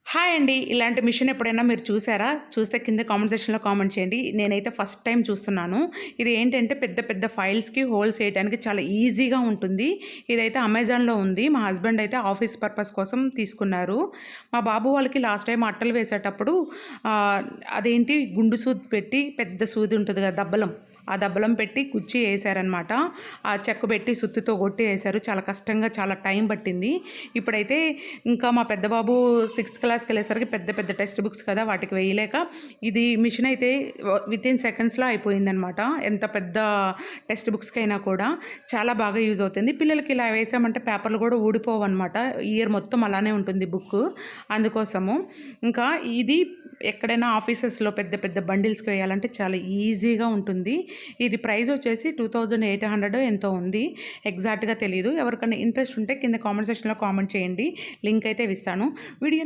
Hi అండి. ఇలాంటి machine ఎప్పుడైనా మీరు చూసారా? చూస్తే కింద కామెంట్ సెక్షన్‌లో కామెంట్ చేయండి. నేనైతే ఫస్ట్ టైమ్ చూస్తున్నాను. ఇది ఏంటంటే పెద్ద పెద్ద ఫైల్స్‌కి హోల్స్ ఏయటానికి చాలా ఈజీగా ఉంటుంది. ఇదైతే అమెజాన్‌లో ఉంది. మా హస్బెండ్ అయితే ఆఫీస్ పర్పస్ కోసం తీసుకున్నారు. మా బాబు వాళ్ళకి లాస్ట్ టైమ్ అట్టలు వేసేటప్పుడు ఆహ్, అదేంటి గుండు సూది పెట్టి పెద్ద సూది ఉంటది కదా! దబ్బలం. ఆ దబ్బలం పెట్టి కుచ్చి ఏశారనమాట. ఆ చెక్క పెట్టి సుత్తితో కొట్టి ఏశారు. చాలా కష్టంగా చాలా టైం పట్టింది. ఇప్పుడైతే ఇంకా మా పెద్ద బాబు సిక్స్త్ క్లాస్‌కెళ్ళేసరికి పెద్ద పెద్ద టెక్స్ట్ బుక్స్ కదా! వాటికి వేయలేక ఇది మిషన్ అయితే వితిన్ సెకండ్స్‌లో అయిపోయిందనమాట. ఎంత పెద్ద టెక్స్ట్ బుక్స్‌కైనా కూడా చాలా బాగా యూజ్ అవుతుంది. పిల్లలకి ఇలా వేసామంటే పేపర్లు కూడా ఊడిపోవనమాట. ఇయర్ మొత్తం అలానే ఉంటుంది బుక్కు. అందుకోసము. ఇంకా ఇది ఎక్కడైనా ఆఫీసెస్‌లో పెద్ద పెద్ద బండిల్స్‌కి వేయాలంటే చాలా ఈజీగా ఉంటుంది. ఇది ప్రైస్ వచ్చేసి 2800 ఎంతో ఉంది. ఎగ్జాక్ట్‌గా తెలీదు. ఎవరికైనా ఇంట్రెస్ట్ ఉంటే కింద కామెంట్ సెక్షన్‌లో కామెంట్ చేయండి. లింక్ అయితే ఇస్తాను. వీడియో